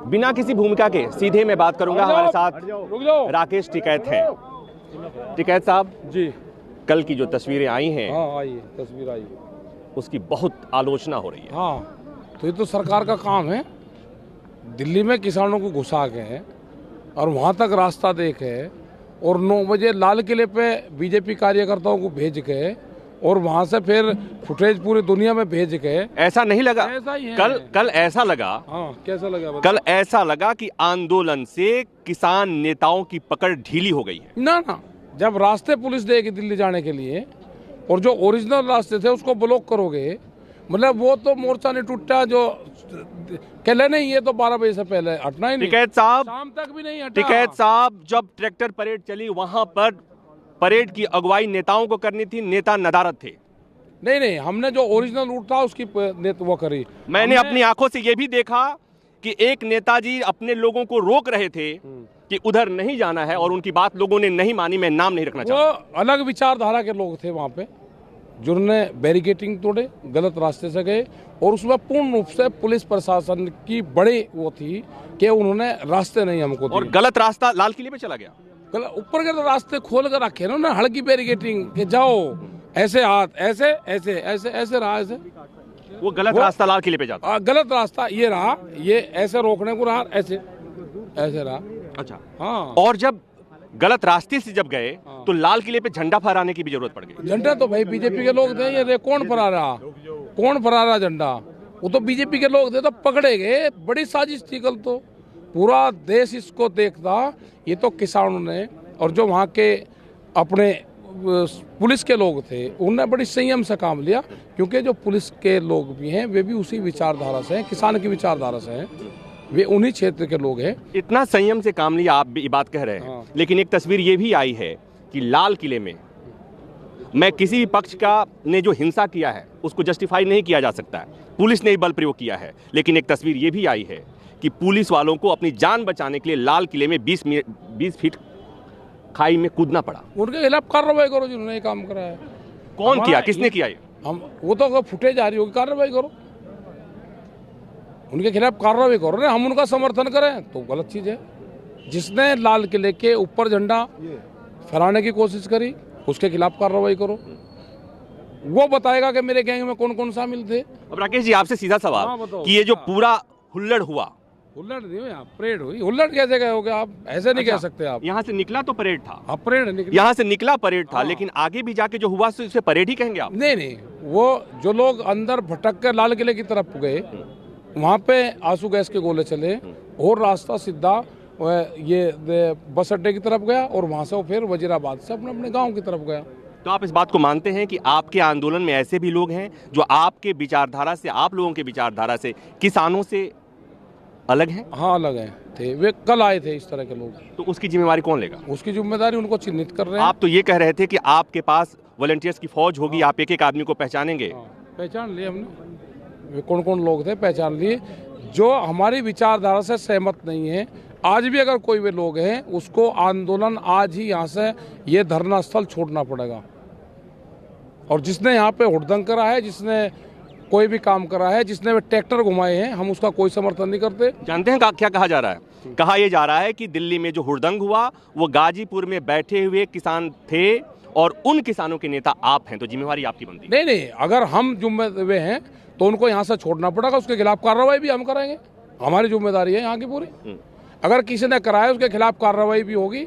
बिना किसी भूमिका के सीधे मैं बात करूंगा। हमारे साथ राकेश टिकैत हैं। टिकैत साहब जी, कल की जो तस्वीरें आई हैं, हाँ आई है, तस्वीर आई, उसकी बहुत आलोचना हो रही है। हाँ तो ये तो सरकार का काम है। दिल्ली में किसानों को घुसा के और वहाँ तक रास्ता देखे और 9 बजे लाल किले पे बीजेपी कार्यकर्ताओं को भेज के और वहाँ से फिर फुटेज पूरी दुनिया में भेज के, ऐसा नहीं लगा? ऐसा ही है। कल ऐसा लगा, हाँ कैसा लगा? कल ऐसा लगा कि आंदोलन से किसान नेताओं की पकड़ ढीली हो गई है। ना, जब रास्ते पुलिस देगी दिल्ली जाने के लिए और जो ओरिजिनल रास्ते थे उसको ब्लॉक करोगे, मतलब वो तो मोर्चा नहीं टूटा। जो कहले नहीं, ये तो 12 बजे से पहले हटना ही नहीं। टिकैत साहब, शाम तक भी नहीं हटा। टिकैत साहब, जब ट्रैक्टर परेड चली वहां पर परेड की अगुवाई नेताओं को करनी थी, नेता नदारद थे। नहीं, हमने जो ओरिजिनल रूट था उसकी वो करी। मैंने अपनी आंखों से ये भी देखा कि एक नेताजी अपने लोगों को रोक रहे थे कि उधर नहीं जाना है और उनकी बात लोगों ने नहीं मानी। मैं नाम नहीं रखना चाहता। वो अलग विचारधारा के लोग थे वहाँ पे, जिन्होंने बैरिकेटिंग तोड़े, गलत रास्ते से गए और उसमें पूर्ण रूप से पुलिस प्रशासन की बड़ी वो थी कि उन्होंने रास्ते नहीं हमको दिए। और गलत रास्ता लाल किले पे चला गया। ऊपर के रास्ते खोल कर रखे ना, हल्की बैरिकेटिंग के जाओ, ऐसे हाथ ऐसे ऐसे ऐसे ऐसे रहा, ऐसे वो गलत रास्ता लाल किले पे जाता। गलत रास्ता ये रहा, ये ऐसे रोकने को रहा, ऐसे ऐसे रहा। अच्छा, हाँ। और जब गलत रास्ते से जब गए तो लाल किले पे झंडा फहराने की भी जरूरत पड़ गई। झंडा तो भाई बीजेपी के लोग थे, ये कौन फहरा रहा झंडा? वो तो बीजेपी के लोग थे, तो पकड़े गए। बड़ी साजिश थी कल, तो पूरा देश इसको देखता। ये तो किसानों ने और जो वहाँ के अपने पुलिस के लोग थे उनने बड़ी संयम से काम लिया, क्योंकि जो पुलिस के लोग भी हैं वे भी उसी विचारधारा से हैं, किसान की विचारधारा से हैं, वे उन्हीं क्षेत्र के लोग हैं। इतना संयम से काम लिया, आप भी ये बात कह रहे हैं। हाँ। लेकिन एक तस्वीर ये भी आई है कि लाल किले में मैं किसी भी पक्ष का ने जो हिंसा किया है उसको जस्टिफाई नहीं किया जा सकता है। पुलिस ने ही बल प्रयोग किया है, लेकिन एक तस्वीर ये भी आई है कि पुलिस वालों को अपनी जान बचाने के लिए लाल किले में 20 फीट खाई में कूदना पड़ा। उनके खिलाफ कार्रवाई करो जिन्होंने ये काम करा है। कौन किया, किसने किया ये? हम वो तो फुटेज आ रही होगी, कार्रवाई करो, उनके खिलाफ कार्रवाई करो ना। हम उनका समर्थन करें तो गलत चीज है। जिसने लाल किले के ऊपर झंडा फहराने की कोशिश करी उसके खिलाफ कार्रवाई करो। वो बताएगा कि मेरे गैंग में कौन कौन शामिल थे। अब राकेश जी, आपसे सीधा सवाल कि ये जो पूरा हुल्लड़ हुआ, हुल्लड़ नहीं हुई, परेड हुई। हुल्लड़ कैसे गए होगे आप? ऐसे नहीं कह सकते आप। यहाँ से निकला तो परेड था। हाँ, परेड निकला, यहाँ से निकला परेड था, लेकिन आगे भी जाके जो हुआ उसे परेड ही कहेंगे आप? नहीं, वो जो लोग अंदर भटक कर लाल किले की तरफ गए वहाँ पे आंसू गैस के गोले चले और रास्ता सीधा ये बस अड्डे की तरफ गया और वहाँ से वो फिर वजीराबाद से अपने गाँव की तरफ गया। तो आप इस बात को मानते हैं कि आपके आंदोलन में ऐसे भी लोग हैं जो आपके विचारधारा से, आप लोगों के विचारधारा से, किसानों से अलग हैं? हाँ अलग हैं थे, वे कल आए थे इस तरह के लोग। तो उसकी जिम्मेवारी कौन लेगा? उसकी जिम्मेदारी उनको चिन्हित कर रहे हैं। आप तो ये कह रहे थे कि आपके पास वॉलंटियर्स की फौज होगी, आप एक एक आदमी को पहचानेंगे। पहचान लिए हमने, वे कौन कौन लोग थे पहचान लिए। जो हमारी विचारधारा से सहमत नहीं है, आज भी अगर कोई वे लोग हैं, उसको आंदोलन आज ही यहाँ से ये धरना स्थल छोड़ना पड़ेगा। और जिसने यहाँ पे हुड़दंग करा है, जिसने कोई भी काम करा है, जिसने वे ट्रैक्टर घुमाए हैं, हम उसका कोई समर्थन नहीं करते। जानते हैं क्या कहा जा रहा है? कहा यह जा रहा है कि दिल्ली में जो हुड़दंग हुआ वो गाजीपुर में बैठे हुए किसान थे और उन किसानों के नेता आप हैं, तो जिम्मेवारी आपकी बनती है। नहीं, अगर हम जिम्मेदार हैं तो उनको यहाँ से छोड़ना पड़ेगा, उसके खिलाफ कार्रवाई भी हम करेंगे। हमारी जिम्मेदारी है यहाँ की पूरी। अगर किसी ने कराया उसके खिलाफ कार्रवाई भी होगी,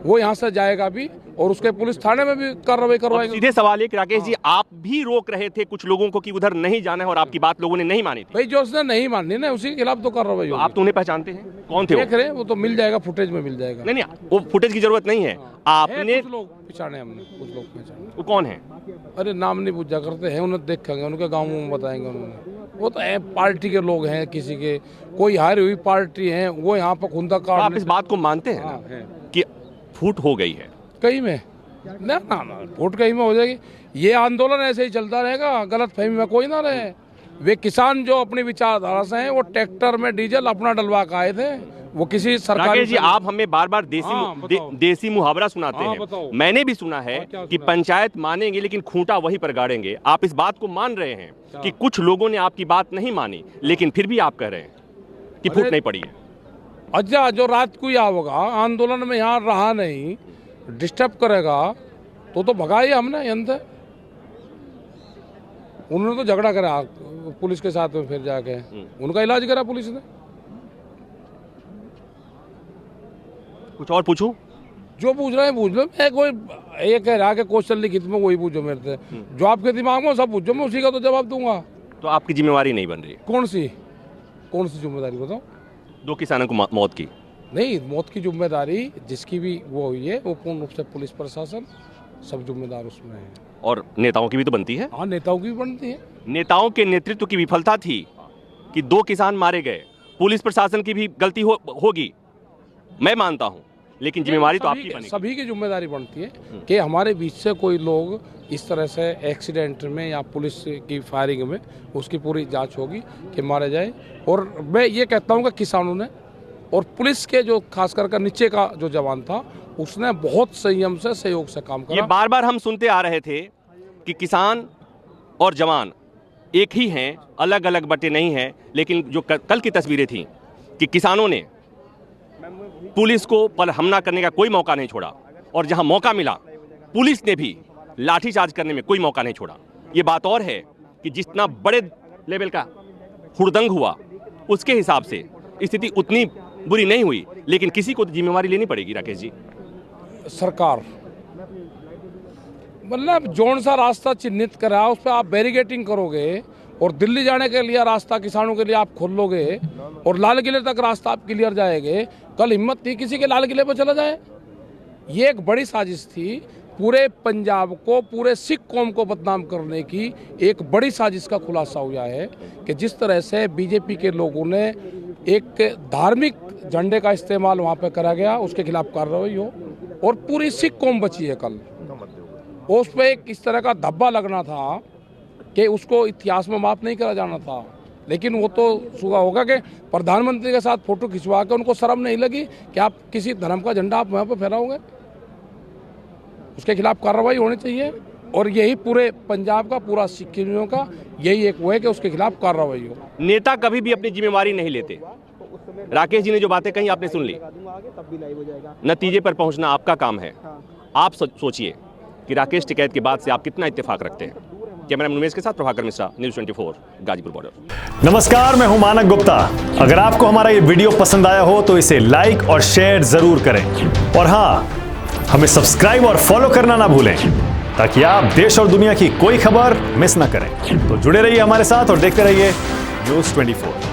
वो यहाँ से जाएगा भी और उसके पुलिस थाने में भी कार्रवाई करवाएंगे। सीधे सवाल है कि राकेश जी, आप भी रोक रहे थे कुछ लोगों को कि उधर नहीं जाना है और आपकी बात लोगों ने नहीं मानी थी। भाई जो उसने नहीं मानी ना, उसी के खिलाफ तो कार्रवाई होगी। आप तो उन्हें पहचानते हैं, कौन थे? देख रहे हैं, वो तो मिल जाएगा, फुटेज में मिल जाएगा। नहीं, वो फुटेज की जरूरत नहीं है। आपने कुछ लोग पहचाने, हमने कुछ लोग पहचाने। वो कौन है? अरे नाम नहीं पूछा करते हैं, उन्हें देखेंगे, उनके गाँव में बताएंगे उन्होंने। वो तो पार्टी के लोग हैं, किसी के कोई हारी हुई पार्टी है, वो यहाँ पर खुंदा काट। आप इस बात को मानते हैं कि फूट हो गई है कहीं में? ना, फूट कहीं में हो जाएगी। ये आंदोलन ऐसे ही चलता रहेगा, गलत फहमी में कोई ना रहे। वे किसान जो अपनी विचारधारा से हैं, वो ट्रैक्टर में डीजल अपना डलवा के आए थे, वो किसी सरकारी। जी, आप हमें बार बार देसी मुहावरा सुनाते हैं। मैंने भी सुना है कि पंचायत मानेंगे लेकिन खूंटा वहीं पर गाड़ेंगे। आप इस बात को मान रहे हैं कि कुछ लोगों ने आपकी बात नहीं मानी, लेकिन फिर भी आप कह रहे हैं कि फूट नहीं पड़ी है? अच्छा जो रात को ही आओगा आंदोलन में यहाँ रहा नहीं, डिस्टर्ब करेगा तो भगाया हमने अंदर। उन्होंने तो झगड़ा करा पुलिस के साथ में, फिर जाके उनका इलाज करा पुलिस ने। कुछ और पूछूं? जो पूछ रहे हैं पूछ लो। मैं कोई ये कह रहा कि क्वेश्चन लिखित में वही पूछो मेरे से, जो आपके दिमाग में सब पूछो, मैं उसी का तो जवाब दूंगा। तो आपकी जिम्मेवारी नहीं बन रही? कौन सी जिम्मेदारी बताओ? 2 किसानों को मौत की नहीं, मौत की जिम्मेदारी जिसकी भी वो हुई है वो पूर्ण रूप से पुलिस प्रशासन सब जिम्मेदार उसमें है। और नेताओं की भी तो बनती है। हाँ, नेताओं की भी बनती है। नेताओं के नेतृत्व की विफलता थी कि 2 किसान मारे गए। पुलिस प्रशासन की भी गलती होगी, मैं मानता हूं, लेकिन जिम्मेवारी तो आपकी बनेगी। सभी की जिम्मेदारी बनती है कि हमारे बीच से कोई लोग इस तरह से एक्सीडेंट में या पुलिस की फायरिंग में उसकी पूरी जांच होगी कि मारे जाए। और मैं ये कहता हूं कि किसानों ने और पुलिस के जो खास कर नीचे का जो जवान था उसने बहुत संयम से सहयोग से काम करा। ये बार बार हम सुनते आ रहे थे कि किसान और जवान एक ही हैं, अलग अलग बटे नहीं हैं, लेकिन जो कल की तस्वीरें थी कि किसानों ने पुलिस को पर हमला करने का कोई मौका नहीं छोड़ा, और जहां मौका मिला पुलिस ने भी लाठीचार्ज करने में कोई मौका नहीं छोड़ा। ये बात और है कि जितना बड़े लेवल का हुड़दंग हुआ उसके हिसाब से स्थिति उतनी बुरी नहीं हुई, लेकिन किसी को तो जिम्मेवारी लेनी पड़ेगी। राकेश जी, सरकार मतलब जौन सा रास्ता चिन्हित करा उस पर आप बैरिकेटिंग करोगे और दिल्ली जाने के लिए रास्ता किसानों के लिए आप खोल लोगे और लाल किले तक रास्ता आप क्लियर जाएंगे, कल हिम्मत थी किसी के लाल किले पर चला जाए। ये एक बड़ी साजिश थी, पूरे पंजाब को, पूरे सिख कौम को बदनाम करने की एक बड़ी साजिश का खुलासा हुआ है कि जिस तरह से बीजेपी के लोगों ने एक धार्मिक झंडे का इस्तेमाल वहाँ पे करा गया, उसके खिलाफ कार्रवाई हो और पूरी सिख कौम बची है। कल उस पर एक इस तरह का धब्बा लगना था कि उसको इतिहास में माफ नहीं करा जाना था, लेकिन वो तो सुबह होगा कि प्रधानमंत्री के साथ फोटो खिंचवा के उनको शर्म नहीं लगी कि आप किसी धर्म का झंडा आप वहाँ पर फहराओगे। उसके खिलाफ कार्रवाई होनी चाहिए और यही पूरे पंजाब का, पूरा सिक्किमियों का यही एक वो है कि उसके खिलाफ कार्रवाई हो। नेता कभी भी अपनी जिम्मेवारी नहीं लेते। राकेश जी ने जो बातें कही आपने सुन ली, नतीजे पर पहुंचना आपका काम है। आप सोचिए कि राकेश टिकैत के बाद से आप कितना इत्तेफाक रखते हैं। कैमरामैन उमेश के साथ प्रभाकर मिश्रा, न्यूज़ 24 गाजीपुर बॉर्डर। नमस्कार, मैं हूं मानक गुप्ता। अगर आपको हमारा ये वीडियो पसंद आया हो तो इसे लाइक और शेयर जरूर करें, और हाँ, हमें सब्सक्राइब और फॉलो करना ना भूलें ताकि आप देश और दुनिया की कोई खबर मिस ना करें। तो जुड़े रहिए हमारे साथ और देखते रहिए न्यूज़ 24।